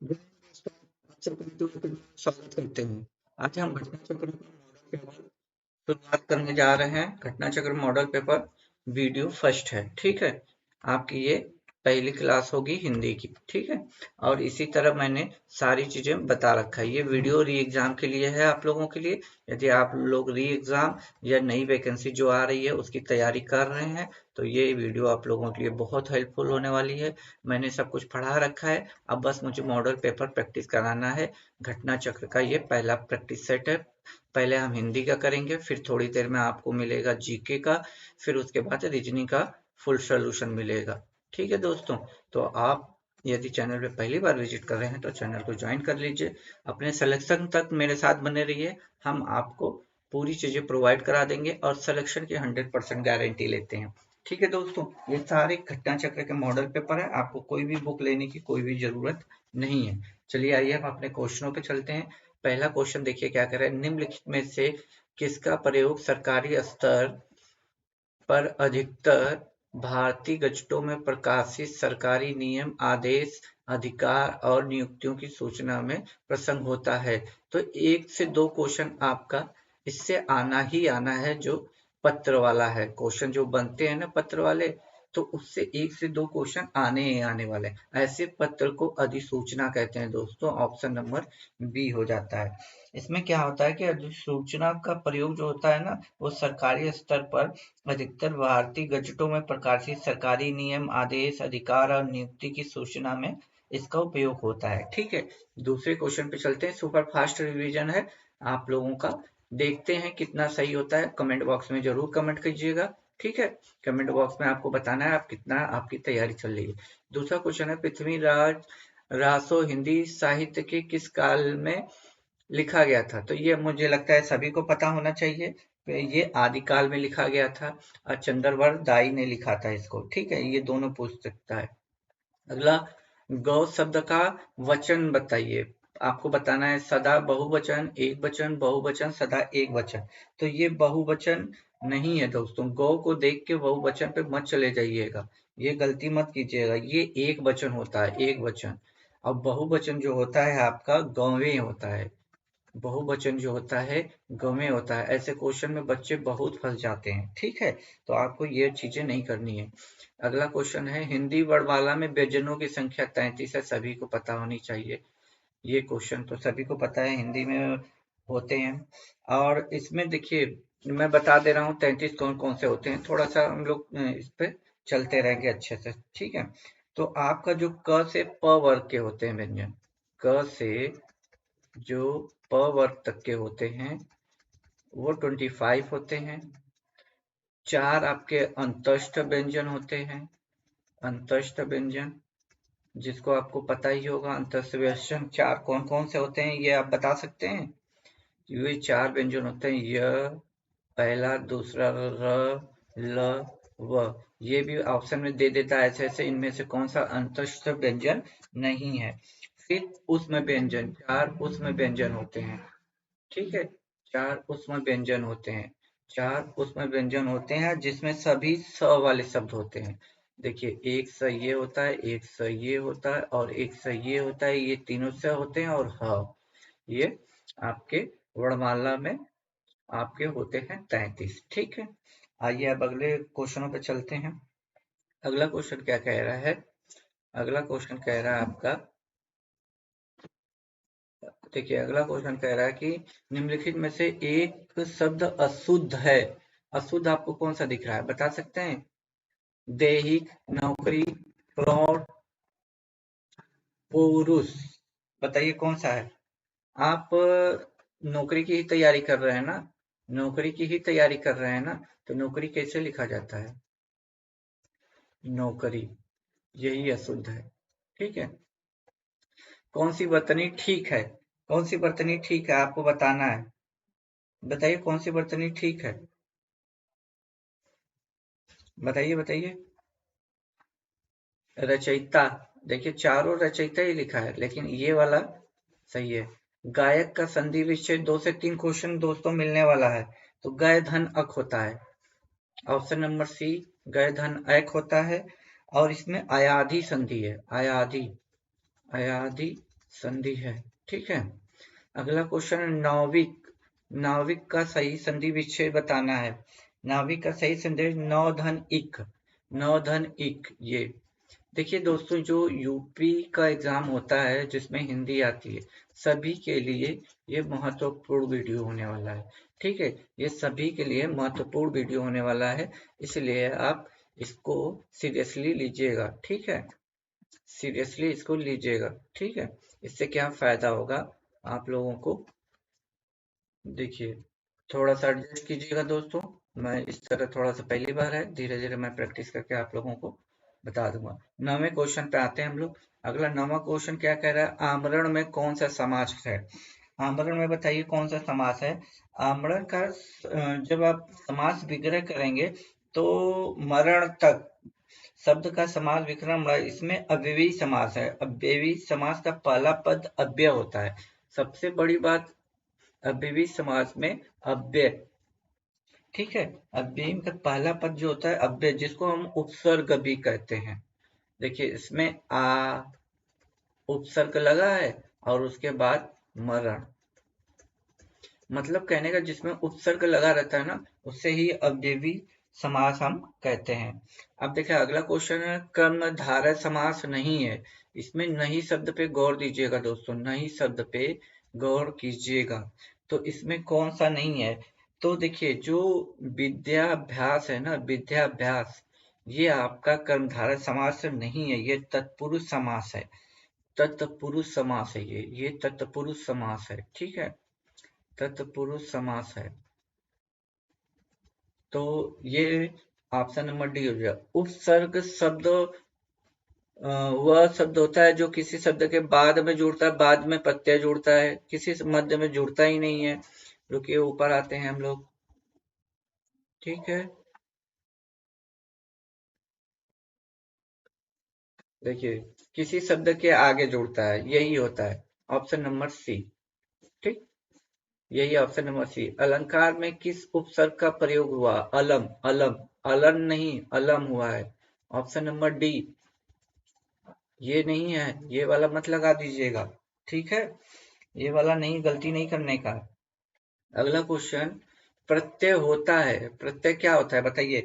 दोस्तों, आप सबका यूट्यूब पे स्वागत करते हैं। आज हम घटना चक्र का मॉडल पेपर शुरुआत करने जा रहे हैं। घटना चक्र मॉडल पेपर वीडियो फर्स्ट है, ठीक है। आपकी ये पहली क्लास होगी हिंदी की, ठीक है। और इसी तरह मैंने सारी चीजें बता रखा है। ये वीडियो री एग्जाम के लिए है, आप लोगों के लिए। यदि आप लोग री एग्जाम या नई वैकेंसी जो आ रही है उसकी तैयारी कर रहे हैं तो ये वीडियो आप लोगों के लिए बहुत हेल्पफुल होने वाली है। मैंने सब कुछ पढ़ा रखा है, अब बस मुझे मॉडल पेपर प्रैक्टिस कराना है। घटना चक्र का ये पहला प्रैक्टिस सेट है। पहले हम हिंदी का करेंगे, फिर थोड़ी देर में आपको मिलेगा जीके का, फिर उसके बाद रीजनिंग का फुल सोल्यूशन मिलेगा। ठीक है दोस्तों, तो आप यदि चैनल पे पहली बार विजिट कर रहे हैं तो चैनल को ज्वाइन कर लीजिए। अपने सिलेक्शन तक मेरे साथ बने रहिए, हम आपको पूरी चीजें प्रोवाइड करा देंगे और सिलेक्शन की 100% गारंटी लेते हैं। ठीक है दोस्तों, ये सारे घटना चक्र के मॉडल पेपर है, आपको कोई भी बुक लेने की कोई भी जरूरत नहीं है। चलिए आइए हम अपने क्वेश्चनों पे चलते हैं। पहला क्वेश्चन देखिए क्या कह रहा है, निम्नलिखित में से किसका प्रयोग सरकारी स्तर पर अधिकतर भारतीय गजटों में प्रकाशित सरकारी नियम, आदेश, अधिकार और नियुक्तियों की सूचना में प्रसंग होता है। तो एक से दो क्वेश्चन आपका इससे आना ही आना है, जो पत्र वाला है। क्वेश्चन जो बनते हैं ना पत्र वाले, तो उससे एक से दो क्वेश्चन आने ही आने वाले हैं। ऐसे पत्र को अधिसूचना कहते हैं दोस्तों। ऑप्शन नंबर बी हो जाता है। इसमें क्या होता है कि अधिसूचना का प्रयोग जो होता है ना, वो सरकारी स्तर पर अधिकतर भारतीय गजटों में प्रकाशित सरकारी नियम, आदेश, अधिकार और नियुक्ति की सूचना में इसका उपयोग होता है। ठीक है, दूसरे क्वेश्चन पे चलते हैं। सुपर फास्ट रिवीजन है आप लोगों का, देखते हैं कितना सही होता है। कमेंट बॉक्स में जरूर कमेंट कीजिएगा, ठीक है। कमेंट बॉक्स में आपको बताना है आप कितना आपकी तैयारी चल रही है। दूसरा क्वेश्चन है, पृथ्वीराज रासो हिंदी साहित्य के किस काल में लिखा गया था? तो ये मुझे लगता है सभी को पता होना चाहिए। ये आदिकाल में लिखा गया था और चंद्रवरदाई दाई ने लिखा था इसको, ठीक है। ये दोनों पूछ सकता है। अगला, गौ शब्द का वचन बताइए। आपको बताना है सदा बहुवचन, एक वचन, बहुवचन, सदा एक वचन। तो ये बहुवचन नहीं है दोस्तों, गौ को देख के बहुवचन पे मत चले जाइएगा, ये गलती मत कीजिएगा। ये एक वचन होता है, एक वचन। अब बहुवचन जो होता है आपका गौवें होता है। बहुवचन जो होता है गमे होता है। ऐसे क्वेश्चन में बच्चे बहुत फंस जाते हैं, ठीक है। तो आपको ये चीजें नहीं करनी है। अगला क्वेश्चन है, हिंदी वर्णमाला में व्यंजनों की संख्या 33 है, सभी को पता होनी चाहिए। ये क्वेश्चन तो सभी को पता है, हिंदी में होते हैं। और इसमें देखिए मैं बता दे रहा हूँ 33 कौन कौन से होते हैं, थोड़ा सा हम लोग इस पे चलते रहेंगे अच्छे से, ठीक है। तो आपका जो क से प वर्ग के होते हैं व्यंजन, क से जो प वर्ग तक के होते हैं वो 25 होते हैं। 4 आपके अंतस्थ व्यंजन होते हैं, अंतस्थ व्यंजन, जिसको आपको पता ही होगा। अंतस्थ व्यंजन 4 कौन कौन से होते हैं ये आप बता सकते हैं? ये 4 व्यंजन होते हैं, य, पहला, दूसरा र, ल, व। ये भी ऑप्शन में दे देता है ऐसे ऐसे, इनमें से कौन सा अंतस्थ व्यंजन नहीं है। फिर उसमें व्यंजन, 4 उसमें व्यंजन होते हैं, ठीक है। 4 उसमें व्यंजन होते हैं, 4 उसमें व्यंजन होते हैं जिसमें सभी स वाले शब्द होते हैं। देखिए एक स ये होता है, एक स ये होता है और एक स ये होता है, ये तीनों स होते हैं। और ह, ये आपके वर्णमाला में आपके होते हैं 33, ठीक है। आइए अब अगले क्वेश्चनों पे चलते हैं। अगला क्वेश्चन क्या कह रहा है? अगला क्वेश्चन कह रहा है आपका, देखिए अगला क्वेश्चन कह रहा है कि निम्नलिखित में से एक शब्द अशुद्ध है। अशुद्ध आपको कौन सा दिख रहा है, बता सकते हैं? दैहिक, नौकरी, प्लॉट, पुरुष, बताइए कौन सा है? आप नौकरी की ही तैयारी कर रहे हैं ना? नौकरी की ही तैयारी कर रहे हैं ना? तो नौकरी कैसे लिखा जाता है? नौकरी, यही अशुद्ध है, ठीक है। कौन सी बर्तनी ठीक है? कौन सी बर्तनी ठीक है आपको बताना है, बताइए कौन सी बर्तनी ठीक है, बताइए बताइए। रचयिता, देखिए चारों रचयिता ही लिखा है लेकिन ये वाला सही है। गायक का संधि विच्छेद 2 से 3 क्वेश्चन दोस्तों मिलने वाला है। तो गय धन अक होता है, ऑप्शन नंबर सी, गय धन अक होता है। और इसमें अयाधि संधि है, अयाधि, अयाधि संधि है। ठीक है, अगला क्वेश्चन है नाविक। नाविक का सही संधि विच्छेद बताना है। नाविक का सही संधि नौ धन इक। नौ धन इक। ये देखिए दोस्तों, जो यूपी का एग्जाम होता है जिसमें हिंदी आती है, सभी के लिए ये महत्वपूर्ण वीडियो होने वाला है। ठीक है, ये सभी के लिए महत्वपूर्ण वीडियो होने वाला है, इसलिए आप इसको सीरियसली लीजिएगा। ठीक है, सीरियसली इसको लीजिएगा। ठीक है, इससे क्या फायदा होगा आप लोगों को, देखिए थोड़ा सा एडजस्ट कीजिएगा दोस्तों। मैं इस तरह थोड़ा सा पहली बार है, धीरे धीरे मैं प्रैक्टिस करके आप लोगों को बता दूंगा। 9वें क्वेश्चन पे आते हैं हम लोग। अगला 9वां क्वेश्चन क्या कह रहा है, आमरण में कौन सा समास है। आमरण में बताइए कौन सा समास है। आमरण का जब आप समास विग्रह करेंगे तो मरण तक शब्द का समास विक्रम इसमें अव्ययी समास है। अव्ययी समास का पहला पद अव्यय होता है। सबसे बड़ी बात अव्ययी समास में अव्यय। ठीक है, अव्ययी का पहला पद जो होता है अव्यय, जिसको हम उपसर्ग भी कहते हैं। देखिए इसमें आ उपसर्ग लगा है और उसके बाद मरण, मतलब कहने का जिसमें उपसर्ग लगा रहता है ना, उससे ही अव्ययी समास हम कहते हैं। अब देखिए अगला क्वेश्चन है कर्मधारय समास नहीं है। इसमें नहीं शब्द पे गौर दीजिएगा दोस्तों, नहीं शब्द पे गौर कीजिएगा। तो इसमें कौन सा नहीं है, तो देखिए जो विद्याभ्यास है ना, विद्याभ्यास, ये आपका कर्मधारय समास नहीं है, ये तत्पुरुष समास है। तत्पुरुष समास है, ये तत्पुरुष समास है। ठीक है, तत्पुरुष समास है। तो ये ऑप्शन नंबर डी हो गया। उपसर्ग शब्द वह शब्द होता है जो किसी शब्द के बाद में जुड़ता है, बाद में प्रत्यय जुड़ता है, किसी मध्य में जुड़ता ही नहीं है। रुकिए ऊपर आते हैं हम लोग। ठीक है, देखिए किसी शब्द के आगे जुड़ता है, यही होता है ऑप्शन नंबर सी। ठीक, यही ऑप्शन नंबर सी। अलंकार में किस उपसर्ग का प्रयोग हुआ, अलम। अलम, अलन नहीं अलम हुआ है। Option number D. ये नहीं है, ये वाला मत लगा दीजिएगा। ठीक है, ये वाला नहीं, गलती नहीं करने का। अगला क्वेश्चन, प्रत्यय होता है, प्रत्यय क्या होता है बताइए।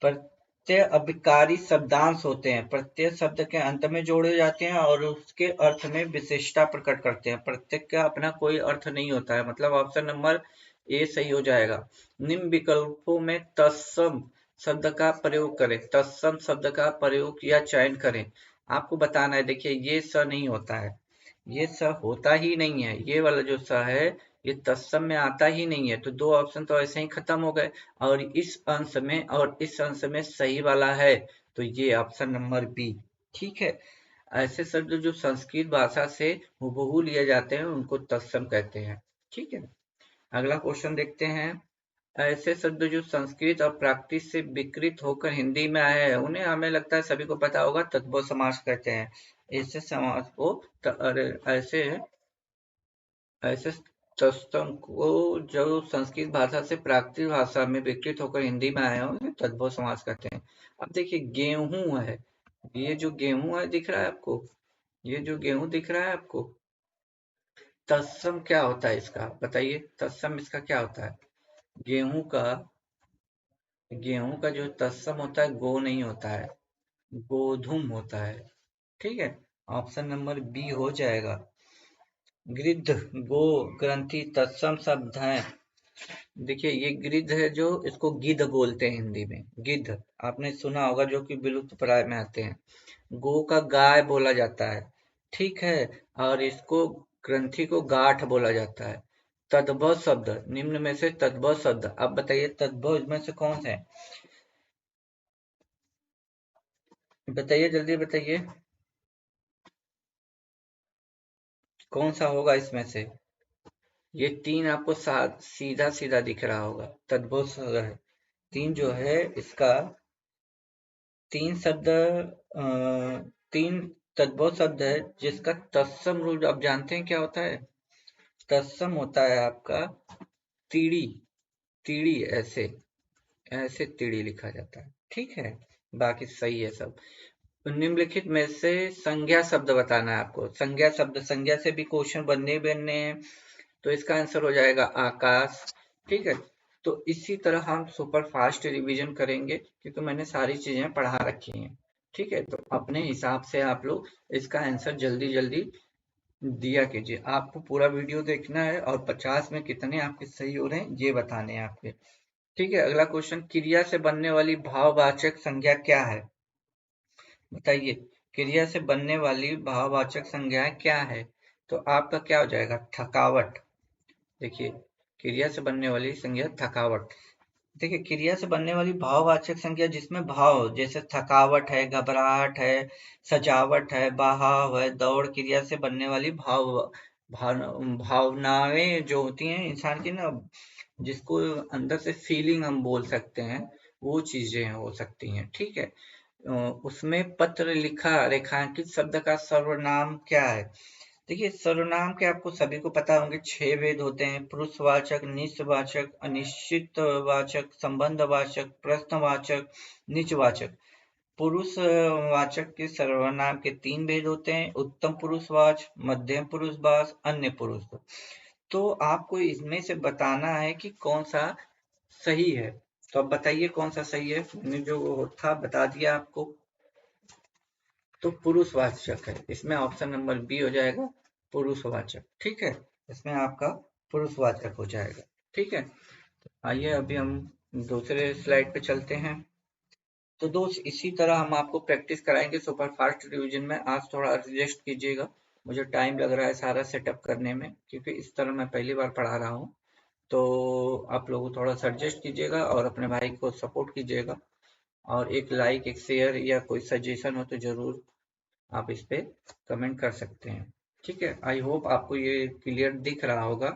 प्रत्यय अभिकारी शब्दांश होते हैं, प्रत्यय शब्द के अंत में जोड़े जाते हैं और उसके अर्थ में विशिष्टता प्रकट करते हैं। प्रत्यय का अपना कोई अर्थ नहीं होता है, मतलब ऑप्शन नंबर ए सही हो जाएगा। निम्न विकल्पों में तत्सम शब्द का प्रयोग करें, तत्सम शब्द का प्रयोग या चयन करें। आपको बताना है, देखिए ये स नहीं होता है, ये स होता ही नहीं है, ये वाला जो स है ये तत्सम में आता ही नहीं है। तो दो ऑप्शन तो ऐसे ही खत्म हो गए, और इस अंश में और इस अंश में सही वाला है, तो ये ऑप्शन नंबर बी। ठीक है, ऐसे शब्द जो संस्कृत भाषा से हुबहू लिए जाते हैं उनको तत्सम कहते हैं। ठीक है, अगला क्वेश्चन देखते हैं। ऐसे शब्द जो संस्कृत और प्राकृत से विकृत होकर हिंदी में आए हैं उन्हें हमें लगता है सभी को पता होगा तद्भव समास कहते हैं। ऐसे समास को अरे ऐसे ऐसे तत्सम को जो संस्कृत भाषा से प्राकृत भाषा में विकृत होकर हिंदी में आए हैं उन्हें तद्भव समास कहते हैं। अब देखिए गेहूं है, ये जो गेहूं है दिख रहा है आपको, ये जो गेहूं दिख रहा है आपको, तत्सम क्या होता है इसका बताइए, तत्सम इसका क्या होता है। गेहूं का, गेहूं का जो तत्सम होता है गो नहीं होता है, गोधूम होता है। ठीक है, ऑप्शन नंबर बी हो जाएगा। गृध्र, गो, ग्रंथि तत्सम शब्द हैं। देखिए ये गिद्ध है, जो इसको गिद्ध बोलते हैं हिंदी में, गिद्ध आपने सुना होगा, जो कि विलुप्त प्राय में आते हैं। गो का गाय बोला जाता है। ठीक है, और इसको ग्रंथि को गाठ बोला जाता है। तद्भव शब्द, निम्न में से तद्भव शब्द अब बताइए, तद्भव इसमें से कौन से हैं, बताइए जल्दी बताइए, कौन सा होगा इसमें से। ये तीन आपको सीधा सीधा दिख रहा होगा, तद्भव शब्द है। तीन जो है इसका, तीन शब्द तीन तद्भव शब्द है जिसका तत्सम रूप आप जानते हैं क्या होता है। तत्सम होता है आपका तीड़ी। तीड़ी ऐसे, ऐसे तीड़ी लिखा जाता है। ठीक है, बाकी सही है सब। निम्नलिखित में से संज्ञा शब्द बताना है आपको। संज्ञा शब्द, संज्ञा से भी क्वेश्चन बनने हैं, तो इसका आंसर हो जाएगा आकाश। ठीक है, तो इसी तरह हम सुपर फास्ट रिवीजन करेंगे क्योंकि मैंने सारी चीजें पढ़ा रखी हैं। ठीक है, तो अपने हिसाब से आप लोग इसका आंसर जल्दी जल्दी दिया कीजिए। आपको पूरा वीडियो देखना है और 50 में कितने आपके सही हो रहे हैं ये बताने हैं आपके। ठीक है, अगला क्वेश्चन, क्रिया से बनने वाली भाववाचक संज्ञा क्या है? बताइए, क्रिया से बनने वाली भाववाचक संज्ञा क्या है? तो आपका क्या हो जाएगा? थकावट। देखिए, क्रिया से बनने वाली संज्ञा थकावट। देखिए, क्रिया से बनने वाली भाववाचक संज्ञा जिसमें भाव हो, जैसे थकावट है, घबराहट है, सजावट है, बहाव है, दौड़, क्रिया से बनने वाली भावनाएं जो होती हैं इंसान की ना, जिसको अंदर से फीलिंग हम बोल सकते हैं, वो चीजें हो सकती हैं। ठीक है, उसमें पत्र लिखा रेखांकित शब्द का सर्वनाम क्या है? देखिए, सर्वनाम के आपको सभी को पता होंगे 6 भेद होते हैं। पुरुषवाचक, निजवाचक, अनिश्चितवाचक, संबंधवाचक, प्रश्नवाचक, निजवाचक। पुरुषवाचक के सर्वनाम के 3 भेद होते हैं, उत्तम पुरुषवाच, मध्यम पुरुषवाच, अन्य पुरुष। तो आपको इसमें से बताना है कि कौन सा सही है। तो अब बताइए कौन सा सही है। मैंने जो था बता दिया आपको। तो पुरुषवाचक है, इसमें ऑप्शन नंबर बी हो जाएगा, पुरुषवाचक। ठीक है, इसमें आपका पुरुषवाचक हो जाएगा। ठीक है, आइए अभी हम दूसरे स्लाइड पे चलते हैं। तो दोस्त, इसी तरह हम आपको प्रैक्टिस कराएंगे सुपर फास्ट रिवीजन में। आज थोड़ा एडजस्ट कीजिएगा, मुझे टाइम लग रहा है सारा सेटअप करने में, क्योंकि इस तरह मैं पहली बार पढ़ा रहा हूँ। तो आप लोग थोड़ा सा एडजस्ट कीजिएगा और अपने भाई को सपोर्ट कीजिएगा, और एक लाइक, एक शेयर या कोई सजेशन हो तो जरूर आप इस पे कमेंट कर सकते हैं। ठीक है, आई होप आपको ये क्लियर दिख रहा होगा।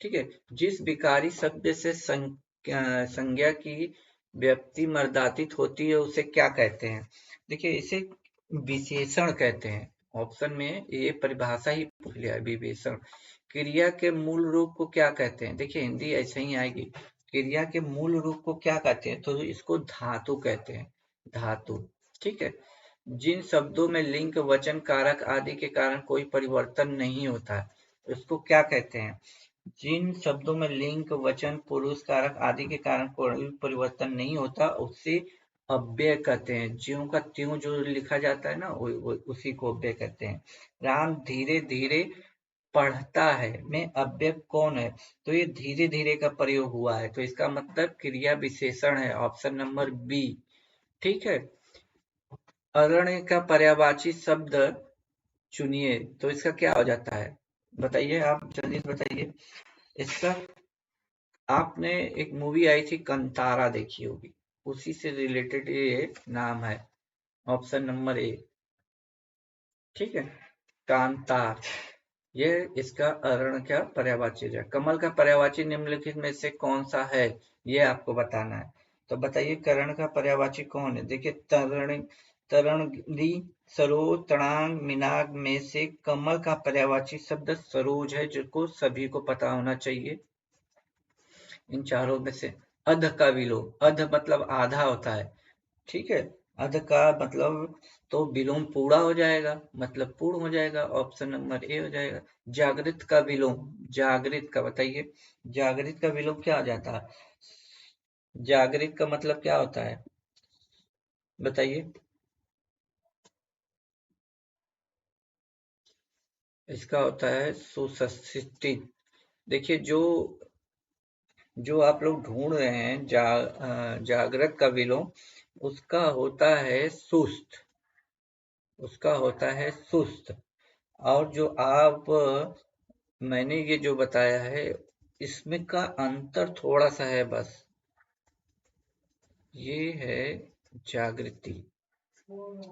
ठीक है, जिस विकारी शब्द से संज्ञा की व्यक्ति मर्दातित होती है उसे क्या कहते हैं? देखिए, इसे विशेषण कहते हैं। ऑप्शन में ये परिभाषा ही पूछ लिया है, विशेषण। क्रिया के मूल रूप को क्या कहते हैं? देखिए, हिंदी ऐसे ही आएगी। क्रिया के मूल रूप को क्या कहते हैं? तो इसको धातु कहते हैं, धातु। ठीक है, जिन शब्दों में लिंग, वचन, कारक आदि के कारण कोई परिवर्तन नहीं होता उसको क्या कहते हैं? जिन शब्दों में लिंग, वचन, पुरुष, कारक आदि के कारण कोई परिवर्तन नहीं होता उसे अव्यय कहते हैं। ज्यों का त्यों जो लिखा जाता है ना, उसी को अव्यय कहते हैं। राम धीरे धीरे पढ़ता है में अव्यय कौन है? तो ये धीरे धीरे का प्रयोग हुआ है, तो इसका मतलब क्रिया विशेषण है, ऑप्शन नंबर बी। ठीक है, अरण्य का पर्यायवाची शब्द चुनिए, तो इसका क्या हो जाता है? बताइए, आप जल्दी से बताइए इसका। आपने एक मूवी आई थी कंतारा, देखी होगी, उसी से रिलेटेड ये नाम है, ऑप्शन नंबर ए। ठीक है, कांतार, ये इसका अरण्य का पर्यायवाची है। कमल का पर्यायवाची निम्नलिखित में से कौन सा है, ये आपको बताना है। तो बताइए, कर्ण का पर्यायवाची कौन है? देखिए, तरणगी, सरोज, तड़ांग, मिनाग में से कमल का पर्यायवाची शब्द सरोज है, जिसको सभी को पता होना चाहिए। इन चारों में से अध का विलोम, अध मतलब आधा होता है। ठीक है, अध का मतलब तो विलोम पूरा हो जाएगा, मतलब पूर्ण हो जाएगा, ऑप्शन नंबर ए हो जाएगा। जागृत का विलोम, जागृत का बताइए, जागृत का विलोम क्या हो जाता है? जागृत का मतलब क्या होता है, बताइए। इसका होता है सुशिक्षित। देखिए, जो जो आप लोग ढूंढ रहे हैं जागृत का विलोम, उसका होता है सुस्त, उसका होता है सुस्त। और जो आप मैंने ये जो बताया है, इसमें का अंतर थोड़ा सा है बस, ये है जागृति,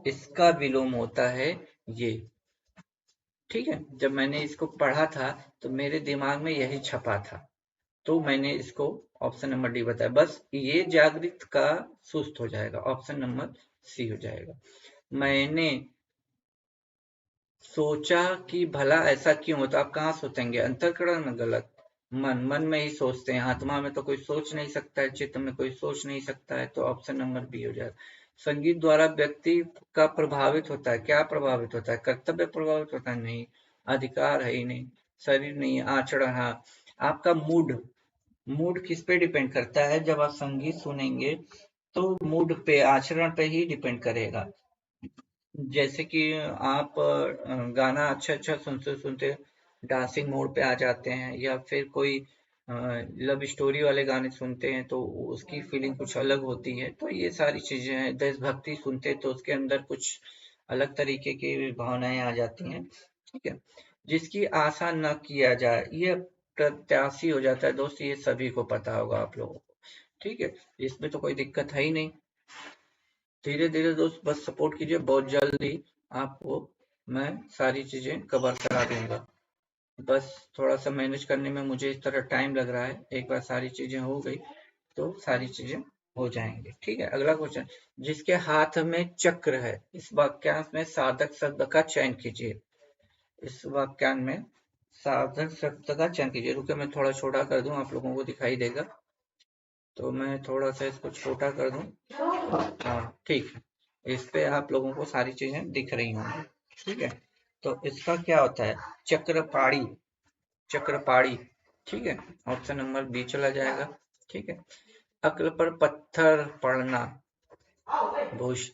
इसका विलोम होता है ये। ठीक है, जब मैंने इसको पढ़ा था तो मेरे दिमाग में यही छपा था, तो मैंने इसको ऑप्शन नंबर डी बताया। बस ये जागृत का सुस्त हो जाएगा, ऑप्शन नंबर सी हो जाएगा। मैंने सोचा कि भला ऐसा क्यों होता। आप कहाँ सोचेंगे? अंतःकरण में? गलत। मन में ही सोचते हैं, आत्मा में तो कोई सोच नहीं सकता है, चित्त में कोई सोच नहीं सकता है, तो ऑप्शन नंबर बी हो जाएगा। संगीत द्वारा व्यक्ति का प्रभावित होता है, क्या प्रभावित होता है? कर्तव्य प्रभावित होता है? नहीं, अधिकार है ही नहीं, शरीर नहीं, आचरण। हाँ, आपका मूड, मूड किस पे डिपेंड करता है? जब आप संगीत सुनेंगे तो मूड पे, आचरण पे ही डिपेंड करेगा। जैसे कि आप गाना अच्छा अच्छा सुनते सुनते डांसिंग मोड पे आ जाते हैं, या फिर कोई लव स्टोरी वाले गाने सुनते हैं तो उसकी फीलिंग कुछ अलग होती है। तो ये सारी चीजें हैं। देशभक्ति सुनते हैं तो उसके अंदर कुछ अलग तरीके की भावनाएं आ जाती हैं। ठीक है, जिसकी आशा न किया जाए ये प्रत्याशी हो जाता है दोस्त, ये सभी को पता होगा आप लोगों को। ठीक है, इसमें तो कोई दिक्कत है ही नहीं। धीरे धीरे दोस्त बस सपोर्ट कीजिए, बहुत जल्दी आपको मैं सारी चीजें कवर करा दूंगा। बस थोड़ा सा मैनेज करने में मुझे इस तरह टाइम लग रहा है। एक बार सारी चीजें हो गई तो सारी चीजें हो जाएंगी। ठीक है, अगला क्वेश्चन, जिसके हाथ में चक्र है, इस वाक्यांश में साधक शब्द का चयन कीजिए। इस वाक्यांश में साधक शब्द का चयन कीजिए। रुके, मैं थोड़ा छोटा कर दूं, आप लोगों को दिखाई देगा, तो मैं थोड़ा सा इसको छोटा कर दूं। हाँ ठीक है, इस पे आप लोगों को सारी चीजें दिख रही होंगी। ठीक है, तो इसका क्या होता है? चक्रपाणी, चक्रपाणी। ठीक है, ऑप्शन नंबर बी चला जाएगा। ठीक है, अक्ल पर पत्थर पड़ना,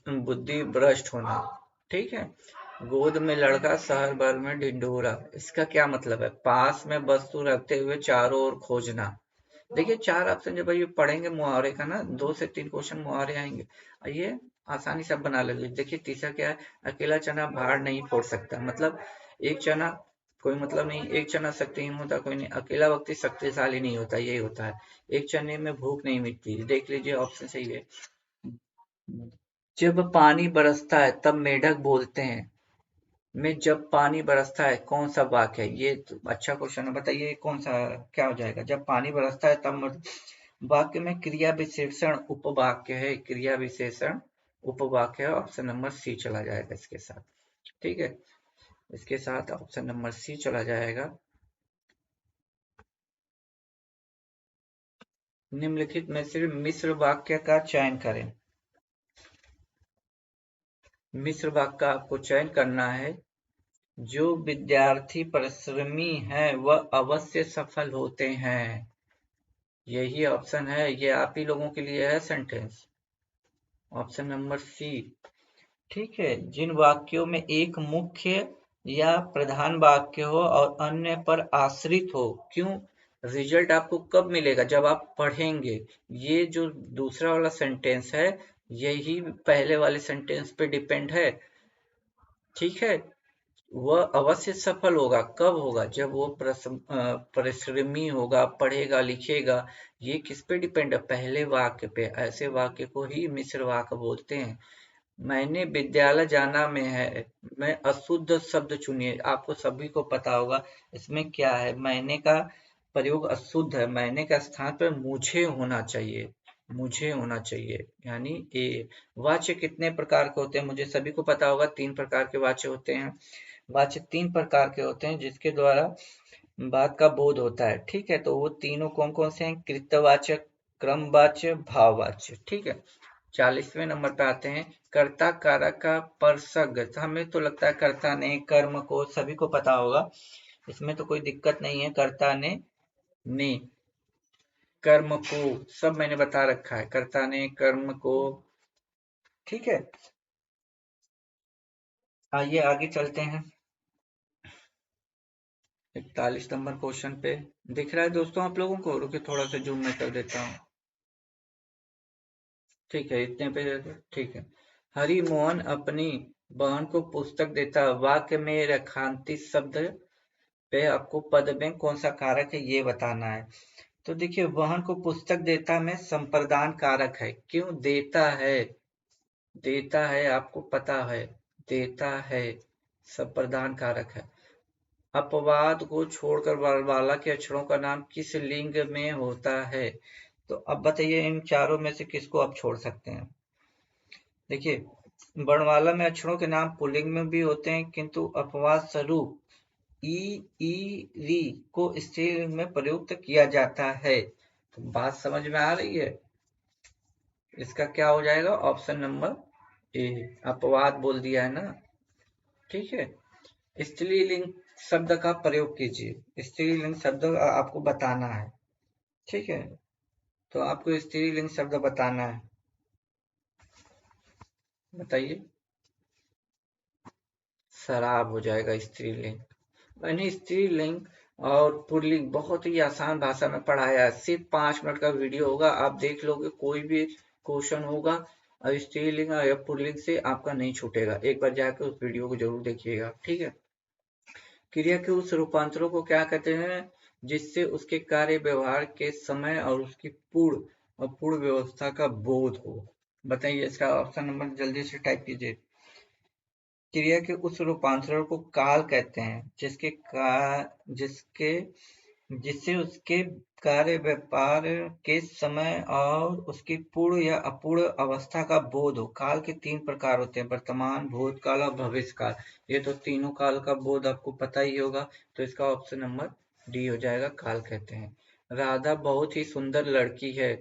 बुद्धि भ्रष्ट होना। ठीक है, गोद में लड़का शहर भर में ढिंढोरा, इसका क्या मतलब है? पास में वस्तु रखते हुए चारों ओर खोजना। देखिए, चार ऑप्शन जब ये पढ़ेंगे मुहावरे का ना, 2 से 3 क्वेश्चन मुहावरे आएंगे, ये आसानी से आप बना लोगे। देखिए तीसरा क्या है? अकेला चना भार नहीं फोड़ सकता, मतलब एक चना कोई मतलब नहीं, एक चना शक्तिहीन होता कोई नहीं, अकेला व्यक्ति शक्तिशाली नहीं होता, यही होता है। एक चने में भूख नहीं मिटती, देख लीजिए ऑप्शन सही है। जब पानी बरसता है तब मेढक बोलते हैं, में जब पानी बरसता है कौन सा वाक्य है? ये तो अच्छा क्वेश्चन है, बताइए कौन सा क्या हो जाएगा? जब पानी बरसता है तब वाक्य में क्रिया विशेषण उपवाक्य है, क्रिया विशेषण उपवाक्य है, ऑप्शन नंबर सी चला जाएगा इसके साथ। ठीक है, इसके साथ ऑप्शन नंबर सी चला जाएगा। निम्नलिखित में से मिश्र वाक्य का चयन करें। मिश्र वाक्य का आपको चयन करना है। जो विद्यार्थी परिश्रमी है वह अवश्य सफल होते हैं, यही ऑप्शन है, ये आप ही लोगों के लिए है सेंटेंस, ऑप्शन नंबर सी। ठीक है, जिन वाक्यों में एक मुख्य या प्रधान वाक्य हो और अन्य पर आश्रित हो। क्यों? रिजल्ट आपको कब मिलेगा? जब आप पढ़ेंगे। ये जो दूसरा वाला सेंटेंस है, यही पहले वाले सेंटेंस पे डिपेंड है। ठीक है, वह अवश्य सफल होगा, कब होगा? जब वो परिश्रमी होगा, पढ़ेगा लिखेगा। ये किस पे डिपेंड है? पहले वाक्य पे। ऐसे वाक्य को ही मिश्र वाक्य बोलते हैं। मैंने विद्यालय जाना में है, मैं अशुद्ध शब्द चुनिए, आपको सभी को पता होगा इसमें क्या है। मैंने का प्रयोग अशुद्ध है, मैंने का स्थान पर मुझे होना चाहिए, मुझे होना चाहिए, यानी ए। वाच्य कितने प्रकार के होते हैं? मुझे सभी को पता होगा 3 प्रकार के वाच्य होते हैं। वाच्य 3 प्रकार के होते हैं जिसके द्वारा बात का बोध होता है। ठीक है, तो वो तीनों कौन कौन से हैं? कृतवाचक, क्रमवाच्य, भाववाच्य। ठीक है, 40वें नंबर पे आते हैं कर्ता कारक का परसग। हमें तो लगता है कर्ता ने कर्म को, सभी को पता होगा, इसमें तो कोई दिक्कत नहीं है। कर्ता ने कर्म को, सब मैंने बता रखा है, कर्ता ने कर्म को। ठीक है, आइए आगे चलते हैं। 41 नंबर क्वेश्चन पे दिख रहा है दोस्तों आप लोगों को? रुके थोड़ा सा जूम में कर देता हूँ। ठीक है, इतने पे ठीक है। हरि मोहन अपनी बहन को पुस्तक देता, वाक्य में रेखांकित शब्द पे आपको पद में कौन सा कारक है ये बताना है। तो देखिए, वाहन को पुस्तक देता में संप्रदान कारक है। क्यों देता है? देता है आपको पता है, देता है संप्रदान कारक है। अपवाद को छोड़कर वर्णमाला के अक्षरों का नाम किस लिंग में होता है? तो अब बताइए इन चारों में से किसको आप छोड़ सकते हैं? देखिए, वर्णमाला में अक्षरों के नाम पुल्लिंग में भी होते हैं, किंतु अपवाद स्वरूप ई ई री को स्त्रीलिंग में प्रयुक्त किया जाता है। तो बात समझ में आ रही है? इसका क्या हो जाएगा? ऑप्शन नंबर ए अपवाद बोल दिया है ना, ठीक है। स्त्रीलिंग शब्द का प्रयोग कीजिए, स्त्रीलिंग शब्द आपको बताना है, ठीक है। तो आपको स्त्रीलिंग शब्द बताना है, बताइए। शराब हो जाएगा स्त्रीलिंग। मैंने स्त्रीलिंग और पुल्लिंग बहुत ही आसान भाषा में पढ़ाया है, सिर्फ 5 मिनट का वीडियो होगा, आप देख लोगे, कोई भी क्वेश्चन होगा और स्त्रीलिंग या पुल्लिंग से आपका नहीं छूटेगा। एक बार जाकर उस वीडियो को जरूर देखिएगा, ठीक है। क्रिया के उस रूपांतरों को क्या कहते हैं जिससे उसके कार्य व्यवहार के समय और उसकी पूर्ण और पूर्ण व्यवस्था का बोध हो। बताइए, इसका ऑप्शन नंबर जल्दी से टाइप कीजिए। क्रिया के उस रूपांतरण को काल कहते हैं जिसके जिससे उसके कार्य व्यापार के समय और उसकी पूर्ण या अपूर्ण अवस्था का बोध हो। काल के 3 प्रकार होते हैं, वर्तमान, भूतकाल और भविष्य काल। ये तो तीनों काल का बोध आपको पता ही होगा, तो इसका ऑप्शन नंबर डी हो जाएगा, काल कहते हैं। राधा बहुत ही सुंदर लड़की है,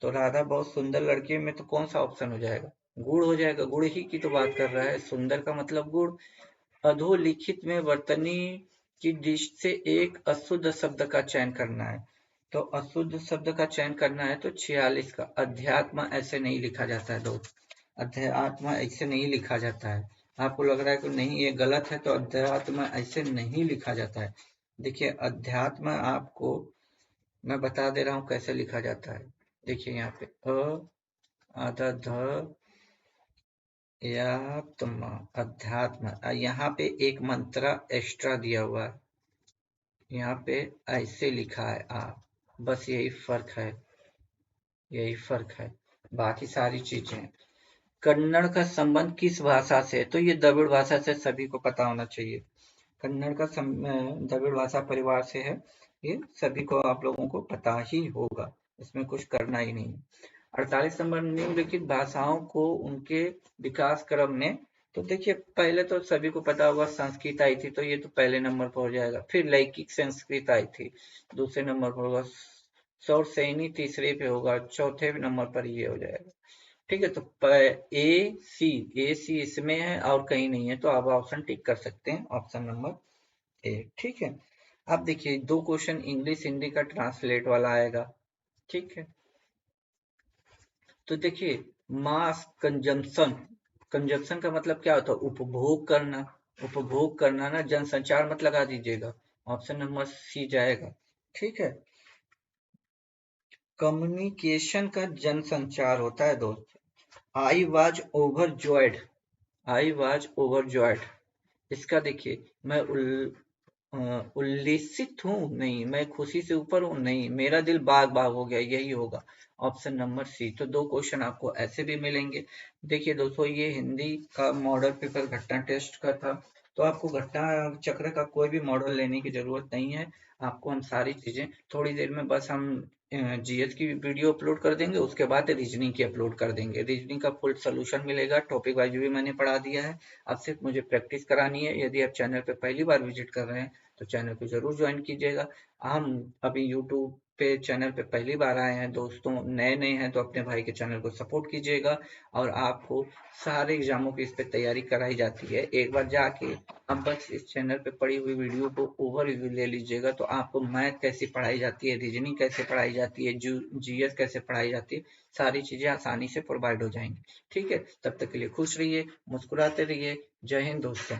तो राधा बहुत सुंदर लड़की में तो कौन सा ऑप्शन हो जाएगा? गुण हो जाएगा, गुण ही की तो बात कर रहा है, सुंदर का मतलब गुण। अधोलिखित में वर्तनी की दृष्टि से एक अशुद्ध शब्द का चयन करना है, तो अशुद्ध शब्द का चयन करना है तो 46 का। अध्यात्म ऐसे नहीं लिखा जाता है दोस्त, अध्यात्म ऐसे नहीं लिखा जाता है। आपको लग रहा है कि नहीं ये गलत है, तो अध्यात्म ऐसे नहीं लिखा जाता है। देखिए, अध्यात्म आपको मैं बता दे रहा हूँ कैसे लिखा जाता है। देखिए यहाँ पे आधा ध या तुम अध्यात्म, यहाँ पे एक मंत्रा एक्स्ट्रा दिया हुआ है, यहाँ पे ऐसे लिखा है आप, बस यही फर्क है, यही फर्क है, बाकी सारी चीजें। कन्नड़ का संबंध किस भाषा से है? तो ये द्रविड़ भाषा से सभी को पता होना चाहिए। कन्नड़ का द्रविड़ भाषा परिवार से है, ये सभी को, आप लोगों को पता ही होगा, इसमें कुछ करना ही नहीं। 48 नंबर, निम्नलिखित भाषाओं को उनके विकास क्रम में, तो देखिए पहले तो सभी को पता होगा संस्कृत आई थी, तो ये तो पहले नंबर पर हो जाएगा। फिर लैकिक संस्कृत आई थी, दूसरे नंबर पर होगा। सौरसैनी तीसरे पे होगा, चौथे नंबर पर ये हो जाएगा, ठीक है। तो ए सी इसमें है और कहीं नहीं है, तो आप ऑप्शन टिक कर सकते हैं, ऑप्शन नंबर ए, ठीक है। अब देखिए 2 क्वेश्चन इंग्लिश हिंदी का ट्रांसलेट वाला आएगा, ठीक है। तो देखिए, मास कंजम्पशन, कंजम्पशन का मतलब क्या होता है? उपभोग करना, उपभोग करना ना, जनसंचार मत लगा दीजिएगा, ऑप्शन नंबर सी जाएगा, ठीक है। कम्युनिकेशन का जनसंचार होता है दोस्त। I was over joyed, I was over joyed, इसका देखिए, मैं उल्लसित हूँ नहीं, मैं खुशी से ऊपर हूँ नहीं, मेरा दिल बाग बाग हो गया, यही होगा, ऑप्शन नंबर सी। तो 2 क्वेश्चन आपको ऐसे भी मिलेंगे। देखिए दोस्तों, ये हिंदी का मॉडल पेपर घटना टेस्ट का था, तो आपको घटना चक्र का कोई भी मॉडल लेने की जरूरत नहीं है। आपको हम सारी चीजें थोड़ी देर में, बस हम जीएस की वीडियो अपलोड कर देंगे, उसके बाद रीजनिंग की अपलोड कर देंगे। रीजनिंग का फुल सोल्यूशन मिलेगा, टॉपिक वाइज भी मैंने पढ़ा दिया है। अब सिर्फ मुझे प्रैक्टिस करानी है। यदि आप चैनल पे पहली बार विजिट कर रहे हैं तो चैनल को जरूर ज्वाइन कीजिएगा। हम अभी यूट्यूब पे चैनल पे पहली बार आए हैं दोस्तों, नए नए हैं, तो अपने भाई के चैनल को सपोर्ट कीजिएगा। और आपको सारे एग्जामों की इस पे तैयारी कराई जाती है, एक बार जाके अब बस इस चैनल पे पड़ी हुई वीडियो को ओवरव्यू ले लीजिएगा, तो आपको मैथ कैसे पढ़ाई जाती है, रीजनिंग कैसे पढ़ाई जाती है, जीएस कैसे पढ़ाई जाती है, सारी चीजें आसानी से प्रोवाइड हो जाएंगी, ठीक है। तब तक के लिए खुश रहिए, मुस्कुराते रहिए। जय हिंद दोस्तों।